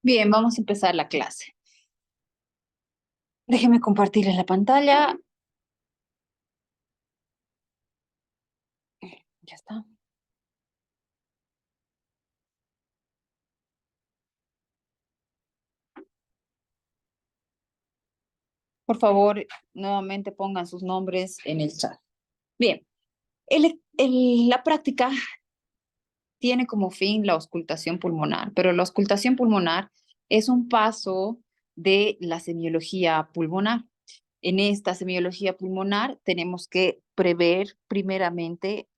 Bien, vamos a empezar la clase. Déjeme compartirles la pantalla. Ya está. Por favor, nuevamente pongan sus nombres en el chat. Bien, la práctica tiene como fin la auscultación pulmonar, pero la auscultación pulmonar es un paso de la semiología pulmonar. En esta semiología pulmonar tenemos que prever primeramente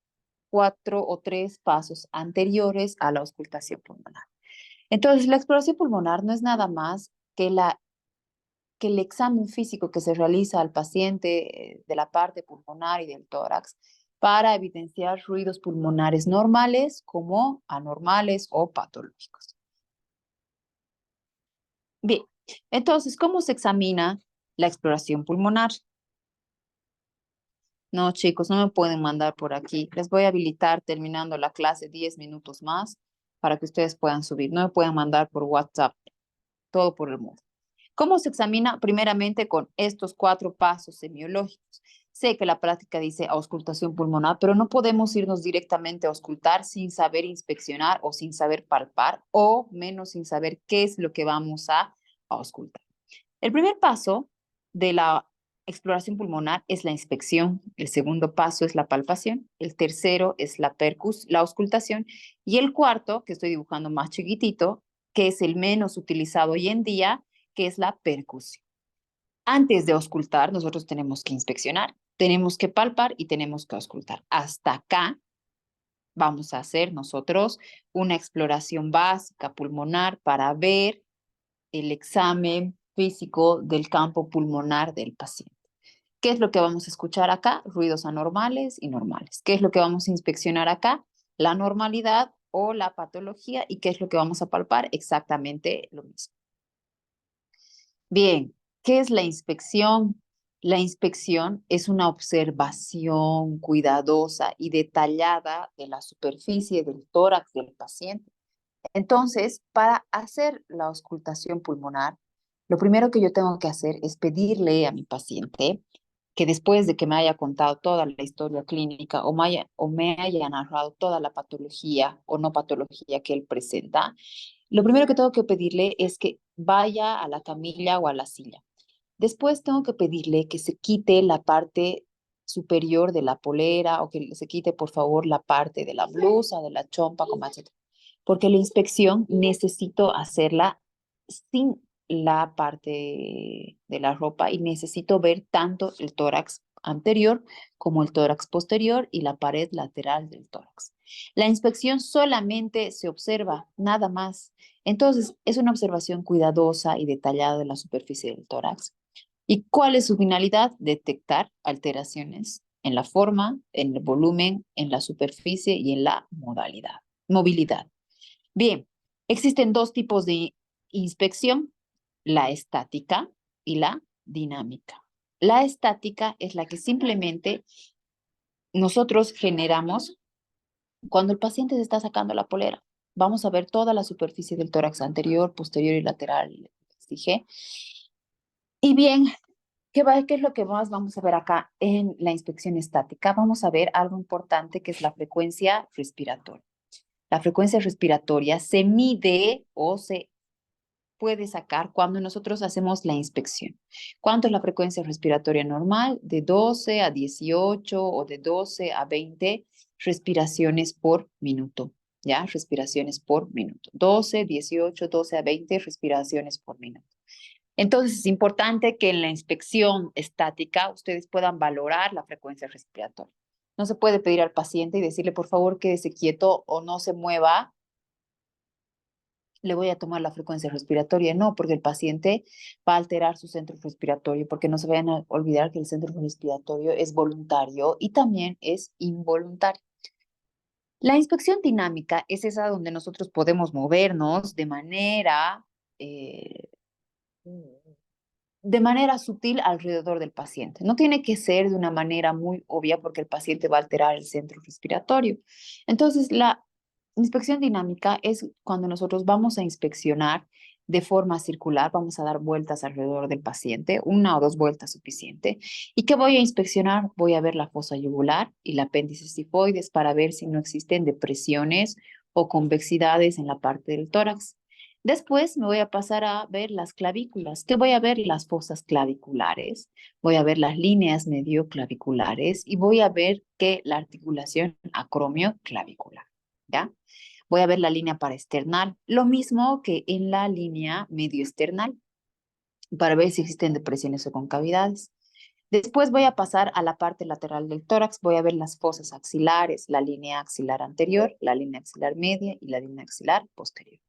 4 o 3 pasos anteriores a la auscultación pulmonar. Entonces, la exploración pulmonar no es nada más que el examen físico que se realiza al paciente de la parte pulmonar y del tórax para evidenciar ruidos pulmonares normales como anormales o patológicos. Bien, entonces, ¿cómo se examina la exploración pulmonar? No, chicos, no me pueden mandar por aquí. Les voy a habilitar terminando la clase 10 minutos más para que ustedes puedan subir. No me pueden mandar por WhatsApp, todo por el mundo. ¿Cómo se examina? Primeramente con estos 4 pasos semiológicos. Sé que la práctica dice auscultación pulmonar, pero no podemos irnos directamente a auscultar sin saber inspeccionar o sin saber palpar o menos sin saber qué es lo que vamos a auscultar. El primer paso de la exploración pulmonar es la inspección, el segundo paso es la palpación, el tercero es la auscultación y el cuarto, que estoy dibujando más chiquitito, que es el menos utilizado hoy en día, que es la percusión. Antes de auscultar, nosotros tenemos que inspeccionar, tenemos que palpar y tenemos que auscultar. Hasta acá vamos a hacer nosotros una exploración básica pulmonar para ver el examen físico del campo pulmonar del paciente. ¿Qué es lo que vamos a escuchar acá? Ruidos anormales y normales. ¿Qué es lo que vamos a inspeccionar acá? La normalidad o la patología. ¿Y qué es lo que vamos a palpar? Exactamente lo mismo. Bien, ¿qué es la inspección? La inspección es una observación cuidadosa y detallada de la superficie del tórax del paciente. Entonces, para hacer la auscultación pulmonar, lo primero que yo tengo que hacer es pedirle a mi paciente que después de que me haya contado toda la historia clínica o me haya narrado toda la patología o no patología que él presenta, lo primero que tengo que pedirle es que vaya a la camilla o a la silla. Después tengo que pedirle que se quite la parte superior de la polera o que se quite, por favor, la parte de la blusa, de la chompa, como etc. Porque la inspección necesito hacerla sin la parte de la ropa y necesito ver tanto el tórax anterior como el tórax posterior y la pared lateral del tórax. La inspección solamente se observa, nada más. Entonces, es una observación cuidadosa y detallada de la superficie del tórax. ¿Y cuál es su finalidad? Detectar alteraciones en la forma, en el volumen, en la superficie y en la movilidad. Bien, existen 2 tipos de inspección, la estática y la dinámica. La estática es la que simplemente nosotros generamos cuando el paciente se está sacando la polera. Vamos a ver toda la superficie del tórax anterior, posterior y lateral, les dije. Y bien, ¿qué es lo que más vamos a ver acá en la inspección estática? Vamos a ver algo importante que es la frecuencia respiratoria. La frecuencia respiratoria se mide o se puede sacar cuando nosotros hacemos la inspección. ¿Cuánto es la frecuencia respiratoria normal? De 12 a 18 o de 12 a 20 respiraciones por minuto. ¿Ya? Respiraciones por minuto. 12, 18, 12 a 20 respiraciones por minuto. Entonces, es importante que en la inspección estática ustedes puedan valorar la frecuencia respiratoria. No se puede pedir al paciente y decirle, por favor, quédese quieto o no se mueva, le voy a tomar la frecuencia respiratoria. No, porque el paciente va a alterar su centro respiratorio, porque no se vayan a olvidar que el centro respiratorio es voluntario y también es involuntario. La inspección dinámica es esa donde nosotros podemos movernos eh, de manera sutil alrededor del paciente. No tiene que ser de una manera muy obvia porque el paciente va a alterar el centro respiratorio. Entonces, la inspección dinámica es cuando nosotros vamos a inspeccionar de forma circular. Vamos a dar vueltas alrededor del paciente, 1 o 2 vueltas suficiente. ¿Y qué voy a inspeccionar? Voy a ver la fosa yugular y el apéndice sifoides para ver si no existen depresiones o convexidades en la parte del tórax. Después me voy a pasar a ver las clavículas. ¿Qué voy a ver? Las fosas claviculares. Voy a ver las líneas medioclaviculares y voy a ver que la articulación acromioclavicular, ¿ya? Voy a ver la línea paraesternal, lo mismo que en la línea medioesternal, para ver si existen depresiones o concavidades. Después voy a pasar a la parte lateral del tórax, voy a ver las fosas axilares, la línea axilar anterior, la línea axilar media y la línea axilar posterior.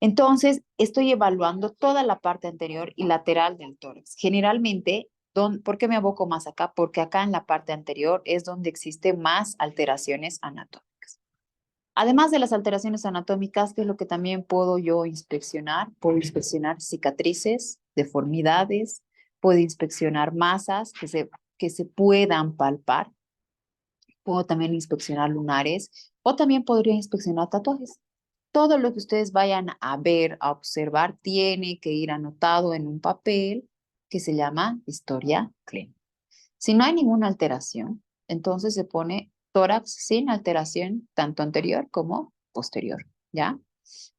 Entonces, estoy evaluando toda la parte anterior y lateral del tórax. Generalmente, ¿por qué me aboco más acá? Porque acá en la parte anterior es donde existen más alteraciones anatómicas. Además de las alteraciones anatómicas, ¿qué es lo que también puedo yo inspeccionar? Puedo inspeccionar cicatrices, deformidades, puedo inspeccionar masas que se puedan palpar, puedo también inspeccionar lunares o también podría inspeccionar tatuajes. Todo lo que ustedes vayan a ver, a observar, tiene que ir anotado en un papel que se llama historia clínica. Si no hay ninguna alteración, entonces se pone tórax sin alteración, tanto anterior como posterior, ¿ya?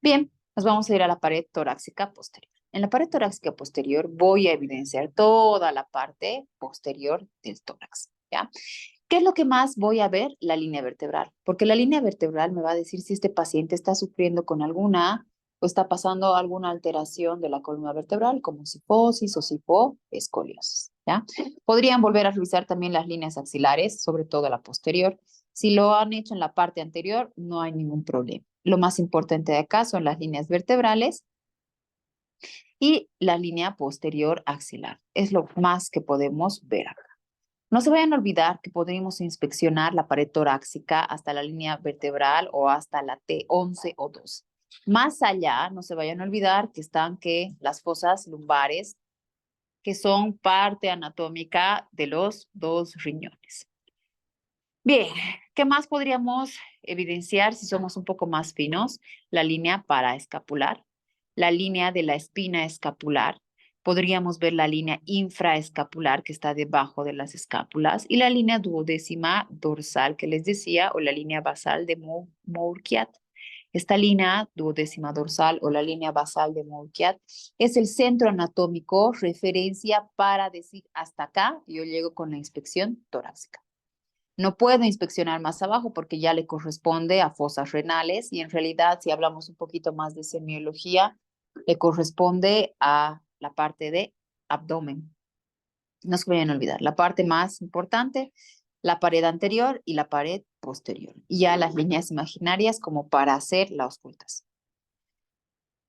Bien, nos vamos a ir a la pared torácica posterior. En la pared torácica posterior voy a evidenciar toda la parte posterior del tórax, ¿ya? ¿Qué es lo que más voy a ver? La línea vertebral, porque la línea vertebral me va a decir si este paciente está sufriendo con alguna o está pasando alguna alteración de la columna vertebral, como cifosis o cifoescoliosis, ¿ya? Podrían volver a revisar también las líneas axilares, sobre todo la posterior. Si lo han hecho en la parte anterior, no hay ningún problema. Lo más importante de acá son las líneas vertebrales y la línea posterior axilar. Es lo más que podemos ver acá. No se vayan a olvidar que podríamos inspeccionar la pared torácica hasta la línea vertebral o hasta la T11 o 2. Más allá, no se vayan a olvidar que están las fosas lumbares, que son parte anatómica de los 2 riñones. Bien, ¿qué más podríamos evidenciar si somos un poco más finos? La línea paraescapular, la línea de la espina escapular. Podríamos ver la línea infraescapular que está debajo de las escápulas y la línea duodécima dorsal que les decía o la línea basal de Mourchiat. Esta línea duodécima dorsal o la línea basal de Mourchiat es el centro anatómico referencia para decir hasta acá yo llego con la inspección torácica. No puedo inspeccionar más abajo porque ya le corresponde a fosas renales y en realidad, si hablamos un poquito más de semiología, le corresponde a la parte de abdomen. No se vayan a olvidar, la parte más importante, la pared anterior y la pared posterior. Y ya las líneas imaginarias como para hacer la auscultación.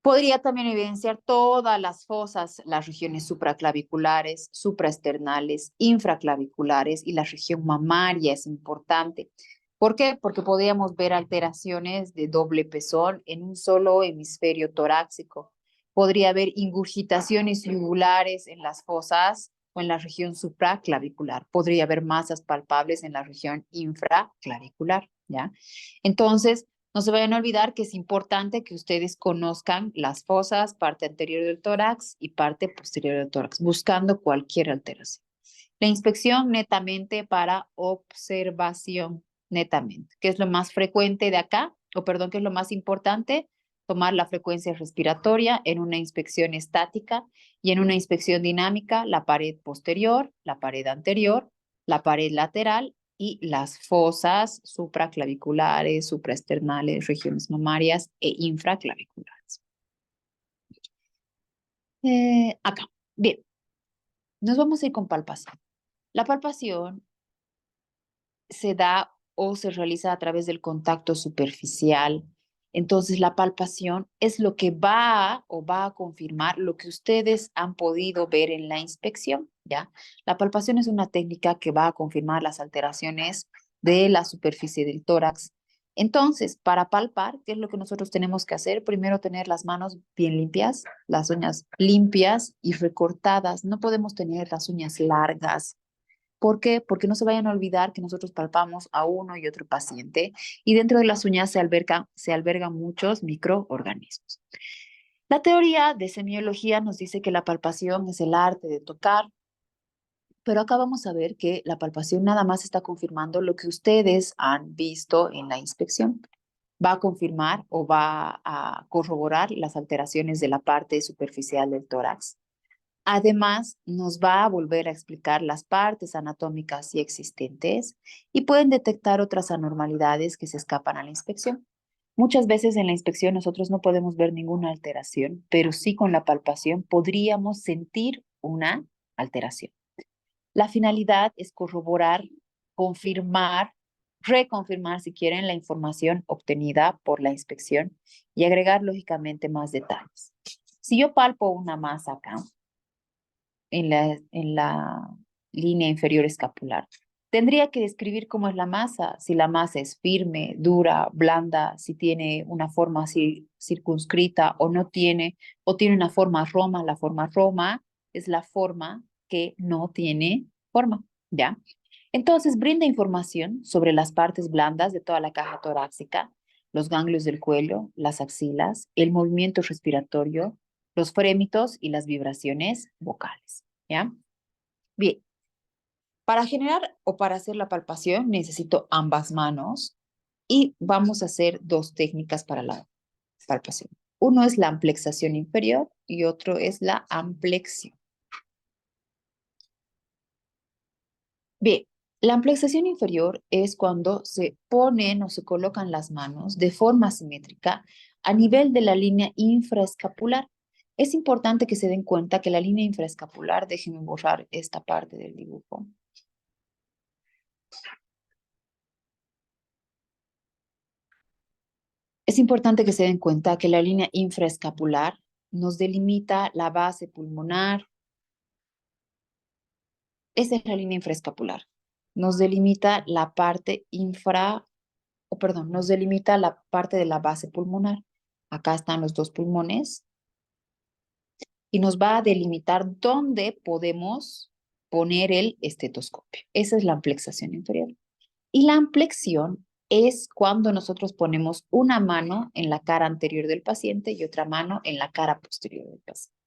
Podría también evidenciar todas las fosas, las regiones supraclaviculares, supraesternales, infraclaviculares y la región mamaria es importante. ¿Por qué? Porque podríamos ver alteraciones de doble pezón en un solo hemisferio torácico. Podría haber ingurgitaciones yugulares en las fosas o en la región supraclavicular. Podría haber masas palpables en la región infraclavicular, ¿ya? Entonces, no se vayan a olvidar que es importante que ustedes conozcan las fosas, parte anterior del tórax y parte posterior del tórax, buscando cualquier alteración. La inspección netamente para observación, netamente, que es lo más frecuente de acá, o perdón, que es lo más importante, tomar la frecuencia respiratoria en una inspección estática y en una inspección dinámica, la pared posterior, la pared anterior, la pared lateral y las fosas supraclaviculares, supraesternales, regiones mamarias e infraclaviculares. Acá. Bien, nos vamos a ir con palpación. La palpación se da o se realiza a través del contacto superficial. Entonces, la palpación es lo que va a confirmar lo que ustedes han podido ver en la inspección, ¿ya? La palpación es una técnica que va a confirmar las alteraciones de la superficie del tórax. Entonces, para palpar, ¿qué es lo que nosotros tenemos que hacer? Primero, tener las manos bien limpias, las uñas limpias y recortadas. No podemos tener las uñas largas. ¿Por qué? Porque no se vayan a olvidar que nosotros palpamos a uno y otro paciente y dentro de las uñas se albergan muchos microorganismos. La teoría de semiología nos dice que la palpación es el arte de tocar, pero acá vamos a ver que la palpación nada más está confirmando lo que ustedes han visto en la inspección. Va a confirmar o va a corroborar las alteraciones de la parte superficial del tórax. Además, nos va a volver a explicar las partes anatómicas y existentes y pueden detectar otras anormalidades que se escapan a la inspección. Muchas veces en la inspección nosotros no podemos ver ninguna alteración, pero sí con la palpación podríamos sentir una alteración. La finalidad es corroborar, confirmar, reconfirmar si quieren la información obtenida por la inspección y agregar lógicamente más detalles. Si yo palpo una masa acá, en la línea inferior escapular. Tendría que describir cómo es la masa, si la masa es firme, dura, blanda, si tiene una forma así circunscrita o no tiene, o tiene una forma Roma. La forma Roma es la forma que no tiene forma, ¿ya? Entonces brinda información sobre las partes blandas de toda la caja torácica, los ganglios del cuello, las axilas, el movimiento respiratorio, los frémitos y las vibraciones vocales, ¿ya? Bien, para generar o para hacer la palpación necesito ambas manos y vamos a hacer dos técnicas para la palpación. Uno es la amplexación inferior y otro es la amplexión. Bien, la amplexación inferior es cuando se ponen o se colocan las manos de forma simétrica a nivel de la línea infraescapular. Es importante que se den cuenta que la línea infraescapular, déjenme borrar esta parte del dibujo. Es importante que se den cuenta que la línea infraescapular nos delimita la base pulmonar. Esa es la línea infraescapular. Nos delimita la parte nos delimita la parte de la base pulmonar. Acá están los dos pulmones y nos va a delimitar dónde podemos poner el estetoscopio. Esa es la amplexación inferior. Y la amplexión es cuando nosotros ponemos una mano en la cara anterior del paciente y otra mano en la cara posterior del paciente.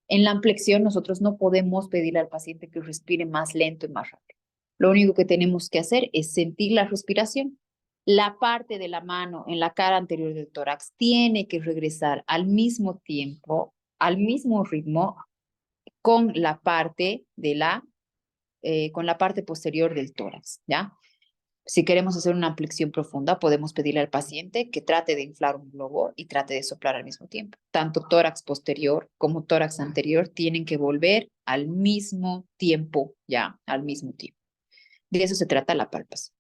En la amplexión nosotros no podemos pedirle al paciente que respire más lento y más rápido. Lo único que tenemos que hacer es sentir la respiración. La parte de la mano en la cara anterior del tórax tiene que regresar al mismo tiempo, al mismo ritmo con la parte con la parte posterior del tórax, ¿ya? Si queremos hacer una ampliación profunda, podemos pedirle al paciente que trate de inflar un globo y trate de soplar al mismo tiempo. Tanto tórax posterior como tórax anterior tienen que volver al mismo tiempo, ya, al mismo tiempo. De eso se trata la palpación.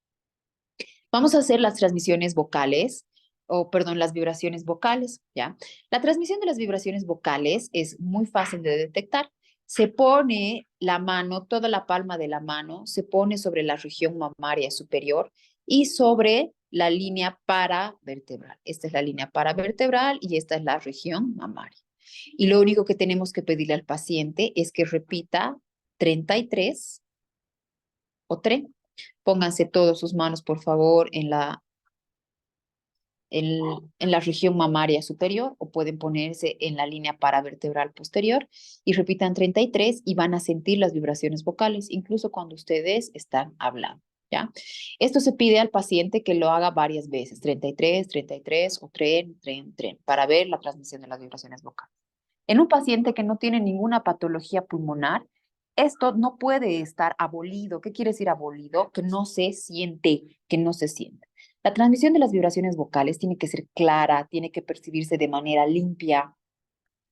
Vamos a hacer las transmisiones vocales, las vibraciones vocales, ¿ya? La transmisión de las vibraciones vocales es muy fácil de detectar. Se pone la mano, toda la palma de la mano, se pone sobre la región mamaria superior y sobre la línea paravertebral. Esta es la línea paravertebral y esta es la región mamaria. Y lo único que tenemos que pedirle al paciente es que repita 33 o 3. Pónganse todas sus manos, por favor, en la región mamaria superior o pueden ponerse en la línea paravertebral posterior y repitan 33 y van a sentir las vibraciones vocales, incluso cuando ustedes están hablando, ¿ya? Esto se pide al paciente que lo haga varias veces, 33, 33 o tren, tren, tren, para ver la transmisión de las vibraciones vocales. En un paciente que no tiene ninguna patología pulmonar, esto no puede estar abolido. ¿Qué quiere decir abolido? Que no se siente, que no se siente. La transmisión de las vibraciones vocales tiene que ser clara, tiene que percibirse de manera limpia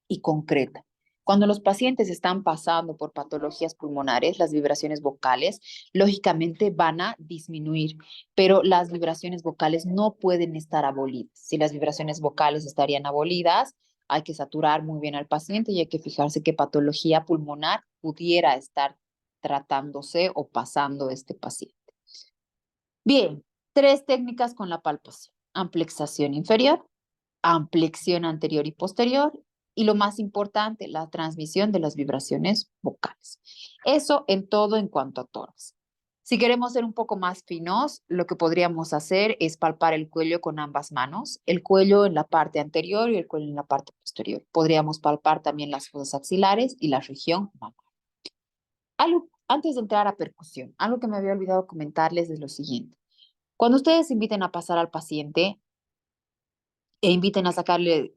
y concreta. Cuando los pacientes están pasando por patologías pulmonares, las vibraciones vocales lógicamente van a disminuir, pero las vibraciones vocales no pueden estar abolidas. Si las vibraciones vocales estarían abolidas, hay que saturar muy bien al paciente y hay que fijarse qué patología pulmonar pudiera estar tratándose o pasando este paciente. Bien, 3 técnicas con la palpación. Amplexación inferior, amplexión anterior y posterior, y lo más importante, la transmisión de las vibraciones vocales. Eso en todo en cuanto a tórax. Si queremos ser un poco más finos, lo que podríamos hacer es palpar el cuello con ambas manos, el cuello en la parte anterior y el cuello en la parte posterior. Podríamos palpar también las fosas axilares y la región malar. Antes de entrar a percusión, algo que me había olvidado comentarles es lo siguiente. Cuando ustedes inviten a pasar al paciente, e inviten a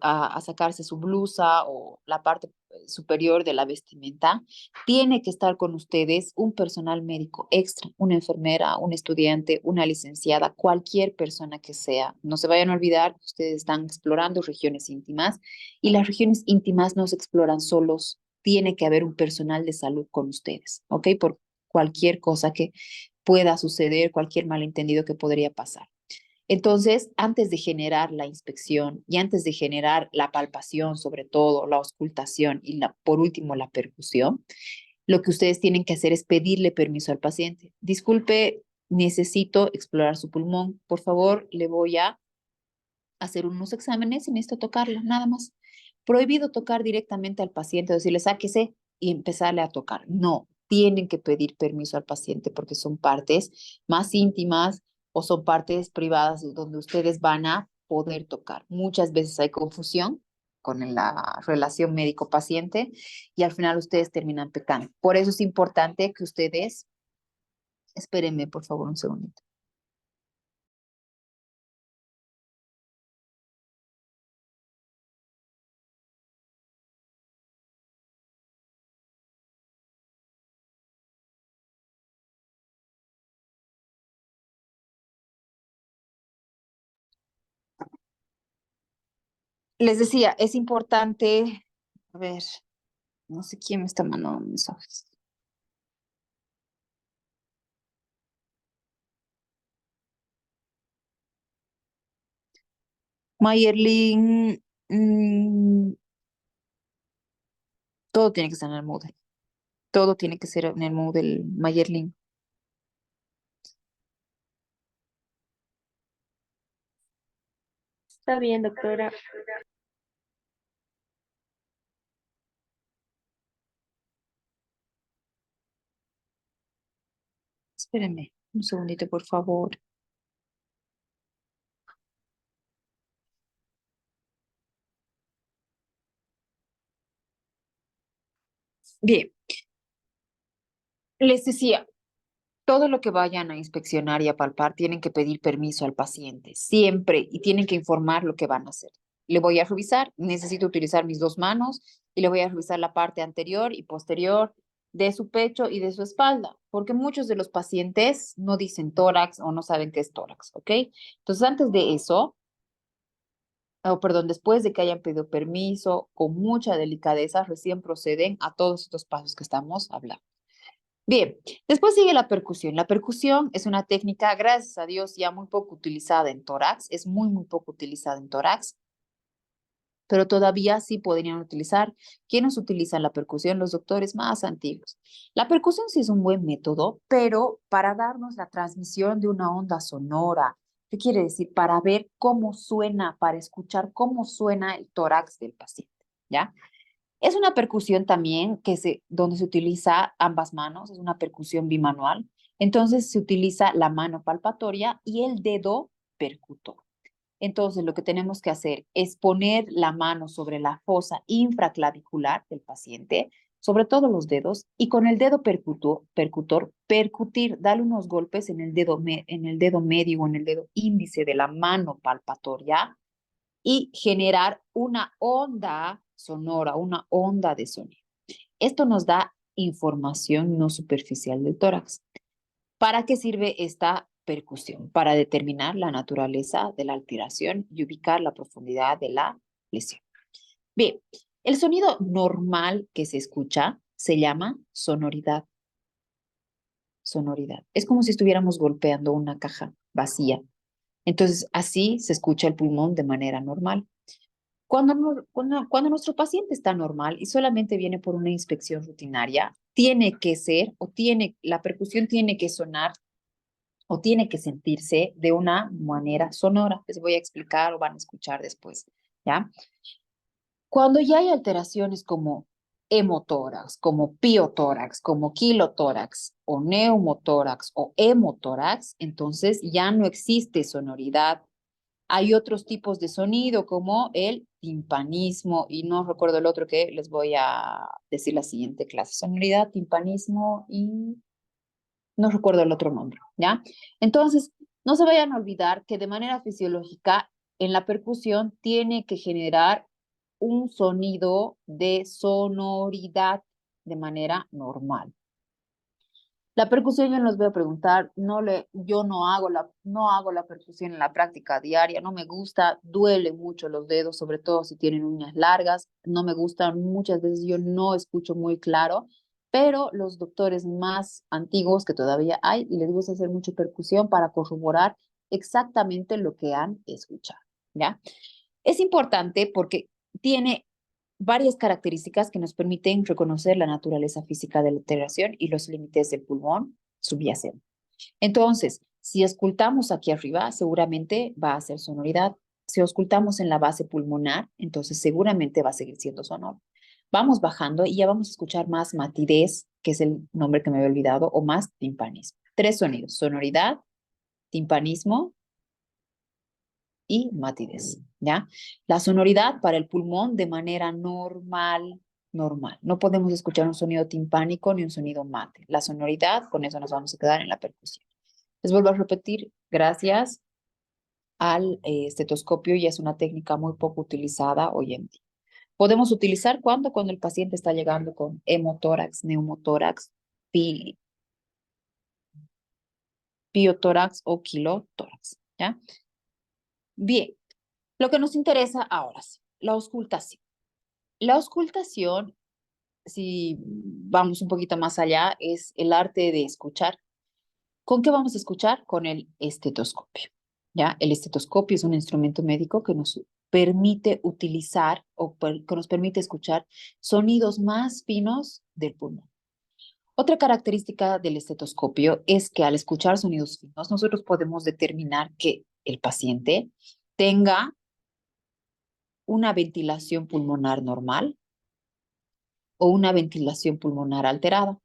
a sacarse su blusa o la parte superior de la vestimenta, tiene que estar con ustedes un personal médico extra, una enfermera, un estudiante, una licenciada, cualquier persona que sea. No se vayan a olvidar que ustedes están explorando regiones íntimas y las regiones íntimas no se exploran solos. Tiene que haber un personal de salud con ustedes, ¿ok? Por cualquier cosa que pueda suceder, cualquier malentendido que podría pasar. Entonces, antes de generar la inspección y antes de generar la palpación, sobre todo la auscultación y por último la percusión, lo que ustedes tienen que hacer es pedirle permiso al paciente. Disculpe, necesito explorar su pulmón. Por favor, le voy a hacer unos exámenes y necesito tocarlo, nada más. Prohibido tocar directamente al paciente, decirle sáquese y empezarle a tocar. No, tienen que pedir permiso al paciente porque son partes más íntimas o son partes privadas donde ustedes van a poder tocar. Muchas veces hay confusión con la relación médico-paciente y al final ustedes terminan pecando. Por eso es importante que ustedes, espérenme por favor un segundito. Les decía, es importante, a ver, no sé quién me está mandando mensajes. Mayerlin, todo tiene que estar en el Moodle. Todo tiene que ser en el Moodle, Mayerlin. Está bien, doctora. Espérenme un segundito, por favor. Bien, les decía, todo lo que vayan a inspeccionar y a palpar tienen que pedir permiso al paciente, siempre, y tienen que informar lo que van a hacer. Le voy a revisar, necesito utilizar mis dos manos y le voy a revisar la parte anterior y posterior de su pecho y de su espalda, porque muchos de los pacientes no dicen tórax o no saben qué es tórax, ¿ok? Entonces, antes de eso, o perdón, después de que hayan pedido permiso, con mucha delicadeza, recién proceden a todos estos pasos que estamos hablando. Bien, después sigue la percusión. La percusión es una técnica, gracias a Dios, ya muy poco utilizada en tórax, es muy poco utilizada en tórax, pero todavía sí podrían utilizar. ¿Quiénes utilizan la percusión? Los doctores más antiguos. La percusión sí es un buen método, pero para darnos la transmisión de una onda sonora. ¿Qué quiere decir? Para ver cómo suena, para escuchar cómo suena el tórax del paciente, ¿ya? Es una percusión también donde se utiliza ambas manos, es una percusión bimanual. Entonces se utiliza la mano palpatoria y el dedo percutor. Entonces lo que tenemos que hacer es poner la mano sobre la fosa infraclavicular del paciente, sobre todos los dedos, y con el dedo percutir, darle unos golpes en en el dedo medio o en el dedo índice de la mano palpatoria y generar una onda sonora, una onda de sonido. Esto nos da información no superficial del tórax. ¿Para qué sirve esta percusión? Para determinar la naturaleza de la alteración y ubicar la profundidad de la lesión. Bien, el sonido normal que se escucha se llama sonoridad. Sonoridad. Es como si estuviéramos golpeando una caja vacía. Entonces, así se escucha el pulmón de manera normal. Cuando nuestro paciente está normal y solamente viene por una inspección rutinaria, tiene que ser la percusión tiene que sonar o tiene que sentirse de una manera sonora. Les voy a explicar o van a escuchar después, ¿ya? Cuando ya hay alteraciones como hemotórax, como piotórax, como kilotórax, o neumotórax, o hemotórax, entonces ya no existe sonoridad. Hay otros tipos de sonido como el timpanismo, y no recuerdo el otro que les voy a decir la siguiente clase. Sonoridad, timpanismo y no recuerdo el otro nombre, ¿ya? Entonces, no se vayan a olvidar que de manera fisiológica, en la percusión tiene que generar un sonido de sonoridad de manera normal. La percusión yo no les voy a preguntar, yo no hago la percusión en la práctica diaria, no me gusta, duele mucho los dedos, sobre todo si tienen uñas largas, no me gustan, muchas veces yo no escucho muy claro, pero los doctores más antiguos que todavía hay, les gusta hacer mucha percusión para corroborar exactamente lo que han escuchado, ¿ya? Es importante porque tiene varias características que nos permiten reconocer la naturaleza física de la alteración y los límites del pulmón subyacente. Entonces, si auscultamos aquí arriba, seguramente va a ser sonoridad. Si auscultamos en la base pulmonar, entonces seguramente va a seguir siendo sonoro. Vamos bajando y ya vamos a escuchar más matidez, que es el nombre que me había olvidado, o más timpanismo. Tres sonidos: sonoridad, timpanismo y matidez, ¿ya? La sonoridad para el pulmón de manera normal, normal. No podemos escuchar un sonido timpánico ni un sonido mate. La sonoridad, con eso nos vamos a quedar en la percusión. Les vuelvo a repetir, gracias al estetoscopio, y es una técnica muy poco utilizada hoy en día. Podemos utilizar cuando el paciente está llegando con hemotórax, neumotórax, pi, piotórax o kilotórax, ¿ya? Bien, lo que nos interesa ahora sí, la auscultación. La auscultación, si vamos un poquito más allá, es el arte de escuchar. ¿Con qué vamos a escuchar? Con el estetoscopio. ¿Ya? El estetoscopio es un instrumento médico que nos permite utilizar que nos permite escuchar sonidos más finos del pulmón. Otra característica del estetoscopio es que al escuchar sonidos finos, nosotros podemos determinar que el paciente tenga una ventilación pulmonar normal o una ventilación pulmonar alterada.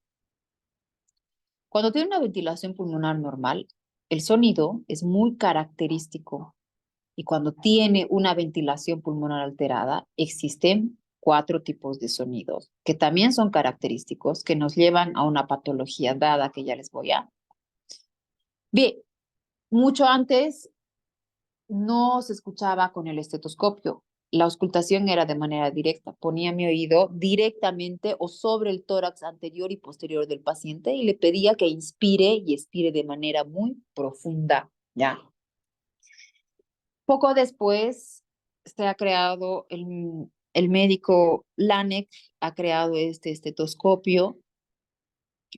Cuando tiene una ventilación pulmonar normal, el sonido es muy característico, y cuando tiene una ventilación pulmonar alterada, existen cuatro tipos de sonidos que también son característicos, que nos llevan a una patología dada que ya les voy a... Bien, mucho antes no se escuchaba con el estetoscopio. La auscultación era de manera directa. Ponía mi oído directamente o sobre el tórax anterior y posterior del paciente y le pedía que inspire y expire de manera muy profunda, ¿ya? Poco después se ha creado, el médico Lanek ha creado este estetoscopio,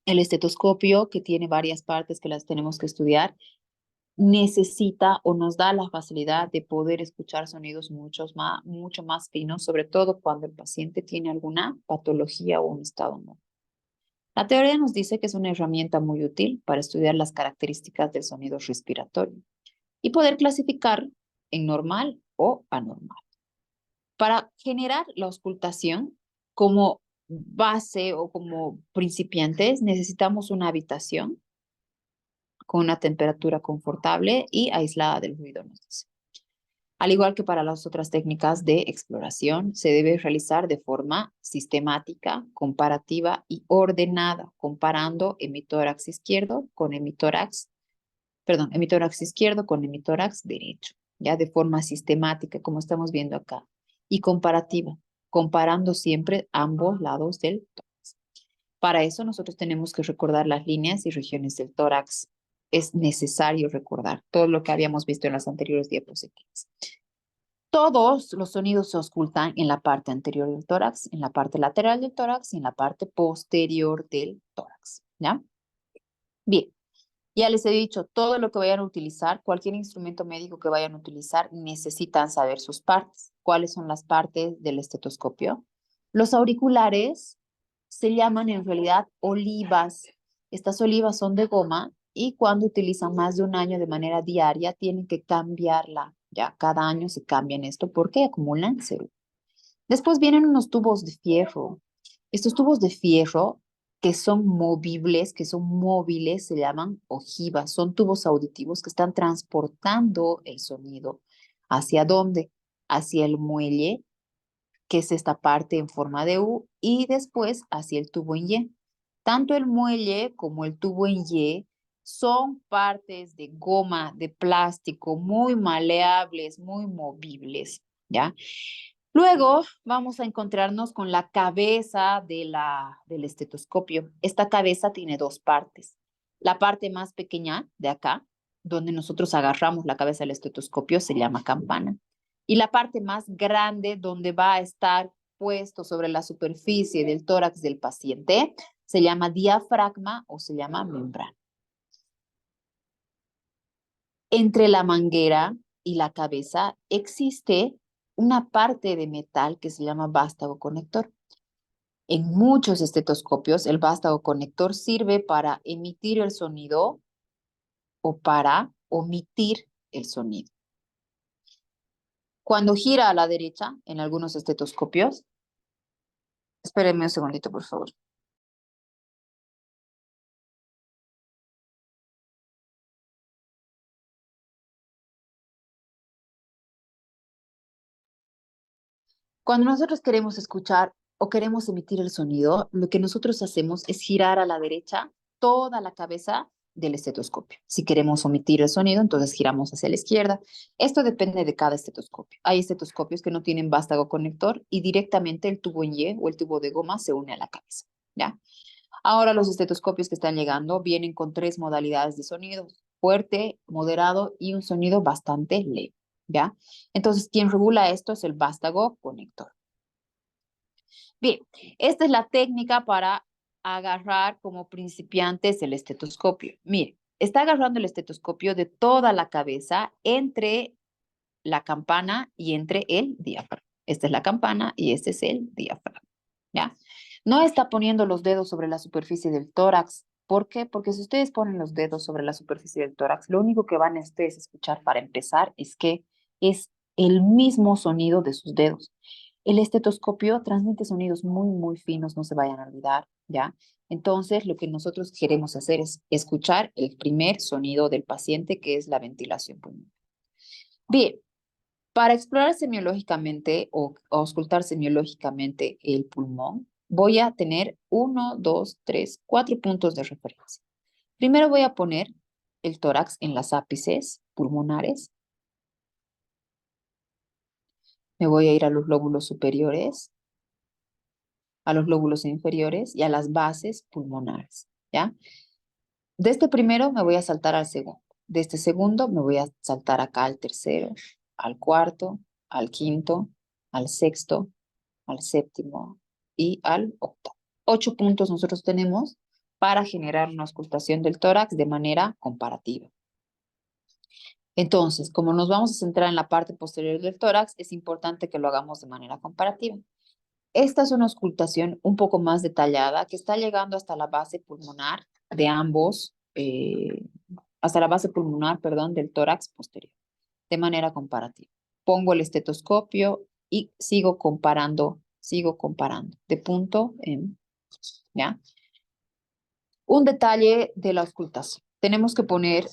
el estetoscopio que tiene varias partes que las tenemos que estudiar, necesita o nos da la facilidad de poder escuchar sonidos mucho más finos, sobre todo cuando el paciente tiene alguna patología o un estado no. La teoría nos dice que es una herramienta muy útil para estudiar las características del sonido respiratorio y poder clasificar en normal o anormal. Para generar la auscultación como base o como principiantes, necesitamos una habitación con una temperatura confortable y aislada del ruido, nos dice. Al igual que para las otras técnicas de exploración, se debe realizar de forma sistemática, comparativa y ordenada, comparando hemitórax izquierdo con hemitórax izquierdo con hemitórax derecho, ya de forma sistemática, como estamos viendo acá, y comparativa, comparando siempre ambos lados del tórax. Para eso nosotros tenemos que recordar las líneas y regiones del tórax. Es necesario recordar todo lo que habíamos visto en las anteriores diapositivas. Todos los sonidos se auscultan en la parte anterior del tórax, en la parte lateral del tórax y en la parte posterior del tórax, ¿ya? Bien, ya les he dicho, todo lo que vayan a utilizar, cualquier instrumento médico que vayan a utilizar, necesitan saber sus partes. ¿Cuáles son las partes del estetoscopio? Los auriculares se llaman en realidad olivas. Estas olivas son de goma y cuando utilizan más de un año de manera diaria, tienen que cambiarla. Ya cada año se cambian esto porque acumulan cero. Después vienen unos tubos de fierro. Estos tubos de fierro que son movibles, que son móviles, se llaman ojivas. Son tubos auditivos que están transportando el sonido. ¿Hacia dónde? Hacia el muelle, que es esta parte en forma de U, y después hacia el tubo en Y. Tanto el muelle como el tubo en Y son partes de goma, de plástico, muy maleables, muy movibles, ¿ya? Luego vamos a encontrarnos con la cabeza del estetoscopio. Esta cabeza tiene dos partes. La parte más pequeña de acá, donde nosotros agarramos la cabeza del estetoscopio, se llama campana. Y la parte más grande, donde va a estar puesto sobre la superficie del tórax del paciente, se llama diafragma o se llama membrana. Entre la manguera y la cabeza existe una parte de metal que se llama vástago conector. En muchos estetoscopios, el vástago conector sirve para emitir el sonido o para omitir el sonido. Cuando gira a la derecha, en algunos estetoscopios, espérenme un segundito, por favor. Cuando nosotros queremos escuchar o queremos emitir el sonido, lo que nosotros hacemos es girar a la derecha toda la cabeza del estetoscopio. Si queremos omitir el sonido, entonces giramos hacia la izquierda. Esto depende de cada estetoscopio. Hay estetoscopios que no tienen vástago conector y directamente el tubo en Y o el tubo de goma se une a la cabeza, ¿ya? Ahora los estetoscopios que están llegando vienen con tres modalidades de sonido: fuerte, moderado y un sonido bastante leve, ¿ya? Entonces, quien regula esto es el vástago conector. Bien, esta es la técnica para agarrar como principiantes el estetoscopio. Mire, está agarrando el estetoscopio de toda la cabeza entre la campana y entre el diafragma. Esta es la campana y este es el diafragma, ¿ya? No está poniendo los dedos sobre la superficie del tórax. ¿Por qué? Porque si ustedes ponen los dedos sobre la superficie del tórax, lo único que van a ustedes a escuchar para empezar es que es el mismo sonido de sus dedos. El estetoscopio transmite sonidos muy, muy finos, no se vayan a olvidar, ¿ya? Entonces, lo que nosotros queremos hacer es escuchar el primer sonido del paciente, que es la ventilación pulmonar. Bien, para explorar semiológicamente o auscultar semiológicamente el pulmón, voy a tener 1, 2, 3, 4 puntos de referencia. Primero voy a poner el tórax en las ápices pulmonares. Me voy a ir a los lóbulos superiores, a los lóbulos inferiores y a las bases pulmonares, ¿ya? De este primero me voy a saltar al segundo. De este segundo me voy a saltar acá al tercero, al cuarto, al quinto, al sexto, al séptimo y al octavo. 8 puntos nosotros tenemos para generar una auscultación del tórax de manera comparativa. Entonces, como nos vamos a centrar en la parte posterior del tórax, es importante que lo hagamos de manera comparativa. Esta es una auscultación un poco más detallada que está llegando hasta la base pulmonar de ambos, hasta la base pulmonar, perdón, del tórax posterior, de manera comparativa. Pongo el estetoscopio y sigo comparando, de punto en, ¿ya? Un detalle de la auscultación. Tenemos que poner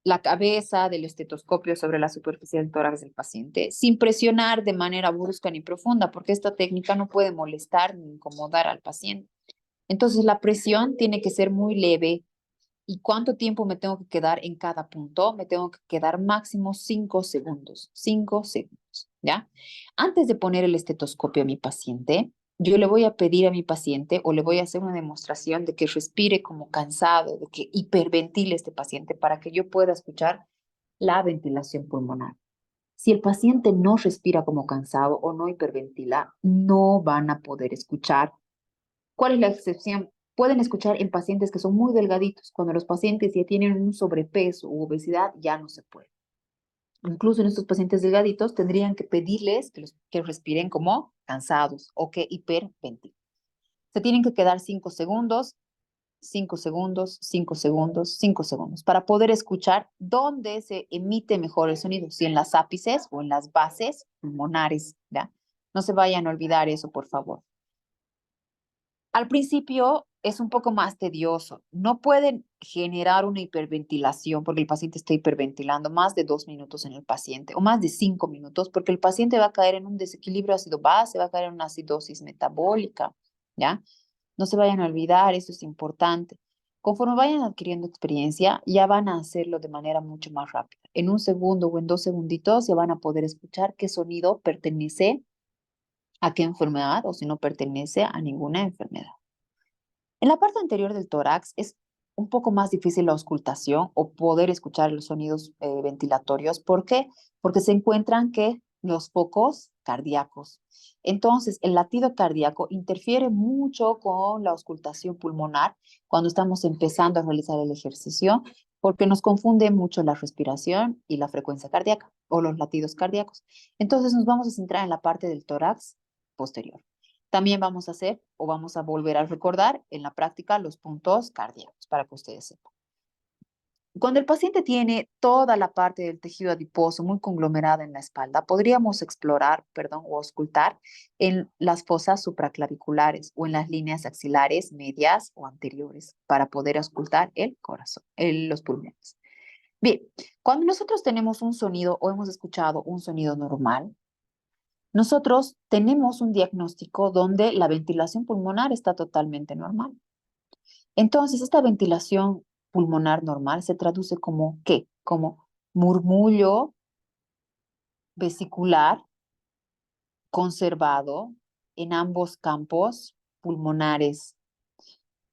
la cabeza del estetoscopio sobre la superficie del tórax del paciente, sin presionar de manera brusca ni profunda, porque esta técnica no puede molestar ni incomodar al paciente. Entonces, la presión tiene que ser muy leve. ¿Y cuánto tiempo me tengo que quedar en cada punto? Me tengo que quedar máximo 5 segundos. 5 segundos, ¿ya? Antes de poner el estetoscopio a mi paciente, yo le voy a pedir a mi paciente o le voy a hacer una demostración de que respire como cansado, de que hiperventile este paciente para que yo pueda escuchar la ventilación pulmonar. Si el paciente no respira como cansado o no hiperventila, no van a poder escuchar. ¿Cuál es la excepción? Pueden escuchar en pacientes que son muy delgaditos. Cuando los pacientes ya tienen un sobrepeso u obesidad, ya no se puede. Incluso en estos pacientes delgaditos tendrían que pedirles que respiren como cansados o que hiperventilen. Se tienen que quedar 5 segundos, 5 segundos, 5 segundos, 5 segundos para poder escuchar dónde se emite mejor el sonido, si en las ápices o en las bases pulmonares, ¿ya? No se vayan a olvidar eso, por favor. Al principio es un poco más tedioso. No pueden generar una hiperventilación porque el paciente está hiperventilando más de 2 minutos en el paciente o más de 5 minutos porque el paciente va a caer en un desequilibrio ácido-base, va a caer en una acidosis metabólica, ¿ya? No se vayan a olvidar, eso es importante. Conforme vayan adquiriendo experiencia, ya van a hacerlo de manera mucho más rápida. En un segundo o en 2 segunditos ya van a poder escuchar qué sonido pertenece a qué enfermedad o si no pertenece a ninguna enfermedad. En la parte anterior del tórax es un poco más difícil la auscultación o poder escuchar los sonidos ventilatorios. ¿Por qué? Porque se encuentran que los focos cardíacos. Entonces, el latido cardíaco interfiere mucho con la auscultación pulmonar cuando estamos empezando a realizar el ejercicio, porque nos confunde mucho la respiración y la frecuencia cardíaca o los latidos cardíacos. Entonces, nos vamos a centrar en la parte del tórax posterior. También vamos a hacer o vamos a volver a recordar en la práctica los puntos cardíacos para que ustedes sepan. Cuando el paciente tiene toda la parte del tejido adiposo muy conglomerada en la espalda, podríamos explorar, perdón, o auscultar en las fosas supraclaviculares o en las líneas axilares medias o anteriores para poder auscultar el corazón, los pulmones. Bien, cuando nosotros tenemos un sonido o hemos escuchado un sonido normal, nosotros tenemos un diagnóstico donde la ventilación pulmonar está totalmente normal. Entonces, esta ventilación pulmonar normal se traduce como ¿qué? Como murmullo vesicular conservado en ambos campos pulmonares.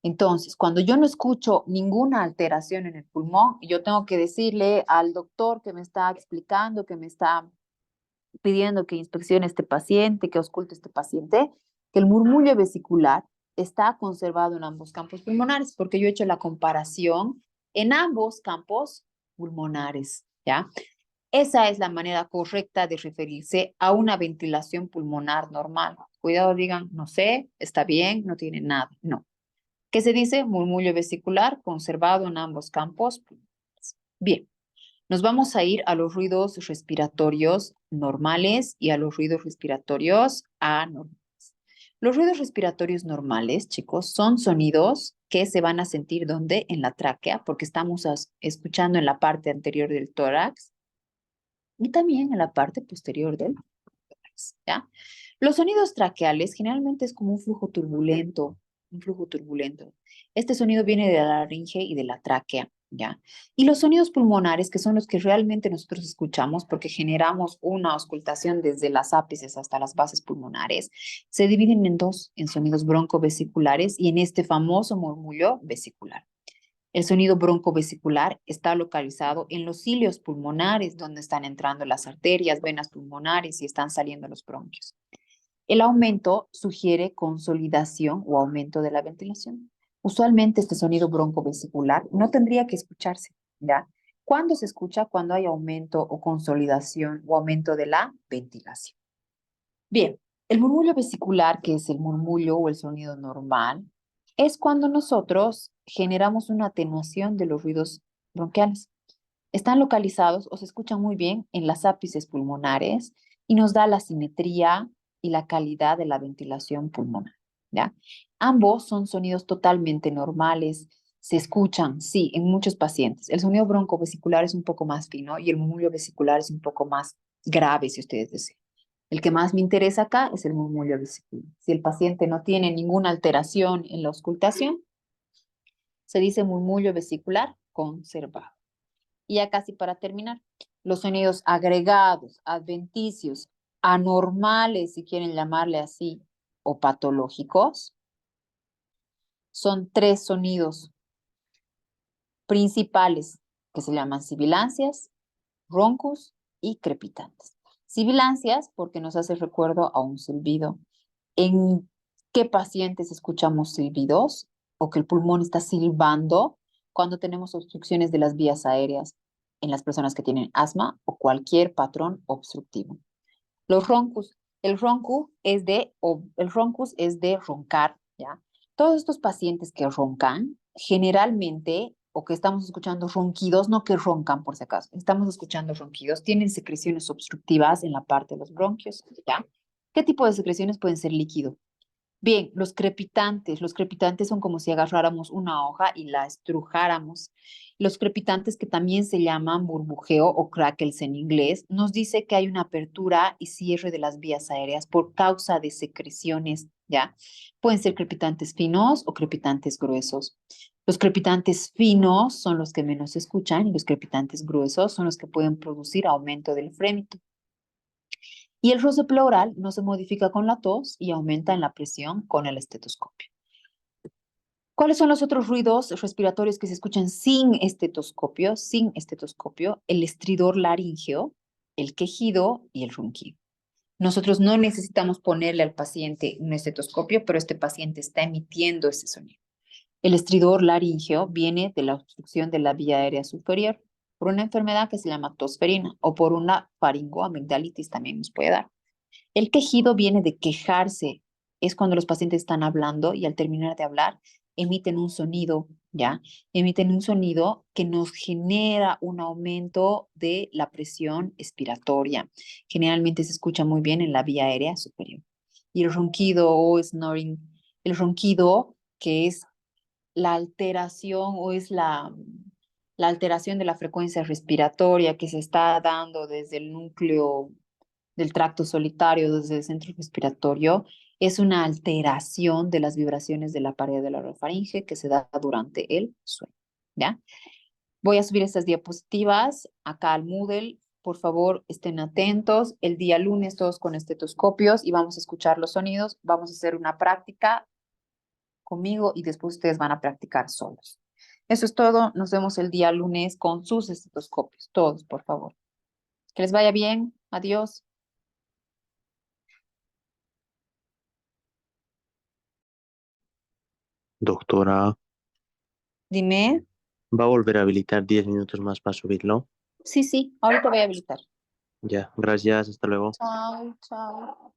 Entonces, cuando yo no escucho ninguna alteración en el pulmón, yo tengo que decirle al doctor que me está explicando, que me está pidiendo que inspeccione este paciente, que ausculte este paciente, que el murmullo vesicular está conservado en ambos campos pulmonares, porque yo he hecho la comparación en ambos campos pulmonares, ¿ya? Esa es la manera correcta de referirse a una ventilación pulmonar normal. Cuidado, digan, no sé, está bien, no tiene nada. No. ¿Qué se dice? Murmullo vesicular conservado en ambos campos pulmonares. Bien. Nos vamos a ir a los ruidos respiratorios normales y a los ruidos respiratorios anormales. Los ruidos respiratorios normales, chicos, son sonidos que se van a sentir ¿dónde? En la tráquea, porque estamos escuchando en la parte anterior del tórax y también en la parte posterior del tórax, ¿ya? Los sonidos traqueales generalmente es como un flujo turbulento. Este sonido viene de la laringe y de la tráquea, ¿ya? Y los sonidos pulmonares, que son los que realmente nosotros escuchamos porque generamos una auscultación desde las ápices hasta las bases pulmonares, se dividen en dos, en sonidos broncovesiculares y en este famoso murmullo vesicular. El sonido broncovesicular está localizado en los cilios pulmonares, donde están entrando las arterias, venas pulmonares y están saliendo los bronquios. El aumento sugiere consolidación o aumento de la ventilación. Usualmente este sonido broncovesicular no tendría que escucharse, ¿ya? ¿Cuándo se escucha? Cuando hay aumento o consolidación o aumento de la ventilación. Bien, el murmullo vesicular, que es el murmullo o el sonido normal, es cuando nosotros generamos una atenuación de los ruidos bronquiales. Están localizados o se escuchan muy bien en las ápices pulmonares y nos da la simetría y la calidad de la ventilación pulmonar, ¿ya? Ambos son sonidos totalmente normales, se escuchan, sí, en muchos pacientes. El sonido broncovesicular es un poco más fino y el murmullo vesicular es un poco más grave, si ustedes desean. El que más me interesa acá es el murmullo vesicular. Si el paciente no tiene ninguna alteración en la auscultación, se dice murmullo vesicular conservado. Y ya casi para terminar, los sonidos agregados, adventicios, anormales, si quieren llamarle así, o patológicos, son tres sonidos principales que se llaman sibilancias, roncos y crepitantes. Sibilancias porque nos hace recuerdo a un silbido. ¿En qué pacientes escuchamos silbidos o que el pulmón está silbando cuando tenemos obstrucciones de las vías aéreas en las personas que tienen asma o cualquier patrón obstructivo? Los roncus, el roncus es de roncar, ¿ya? Todos estos pacientes que roncan, generalmente, o que estamos escuchando ronquidos, no que roncan por si acaso, estamos escuchando ronquidos, tienen secreciones obstructivas en la parte de los bronquios, ¿ya? ¿Qué tipo de secreciones pueden ser líquido? Bien, los crepitantes son como si agarráramos una hoja y la estrujáramos. Los crepitantes, que también se llaman burbujeo o crackles en inglés, nos dice que hay una apertura y cierre de las vías aéreas por causa de secreciones, ¿ya? Pueden ser crepitantes finos o crepitantes gruesos. Los crepitantes finos son los que menos se escuchan y los crepitantes gruesos son los que pueden producir aumento del frémito. Y el roce pleural no se modifica con la tos y aumenta en la presión con el estetoscopio. ¿Cuáles son los otros ruidos respiratorios que se escuchan sin estetoscopio? Sin estetoscopio, el estridor laríngeo, el quejido y el ronquido. Nosotros no necesitamos ponerle al paciente un estetoscopio, pero este paciente está emitiendo ese sonido. El estridor laríngeo viene de la obstrucción de la vía aérea superior por una enfermedad que se llama tosferina o por una faringoamigdalitis también nos puede dar. El quejido viene de quejarse. Es cuando los pacientes están hablando y al terminar de hablar emiten un sonido, ¿ya? Emiten un sonido que nos genera un aumento de la presión expiratoria. Generalmente se escucha muy bien en la vía aérea superior. Y el ronquido o snoring, el ronquido, que es la alteración o es la alteración de la frecuencia respiratoria que se está dando desde el núcleo del tracto solitario, desde el centro respiratorio, es una alteración de las vibraciones de la pared de la orofaringe que se da durante el sueño, ¿ya? Voy a subir estas diapositivas acá al Moodle. Por favor, estén atentos. El día lunes todos con estetoscopios y vamos a escuchar los sonidos. Vamos a hacer una práctica conmigo y después ustedes van a practicar solos. Eso es todo. Nos vemos el día lunes con sus estetoscopios. Todos, por favor. Que les vaya bien. Adiós. Doctora, Dime. ¿va a volver a habilitar 10 minutos más para subirlo? Sí, sí, ahorita voy a habilitar. Ya, gracias, hasta luego. Chao, chao.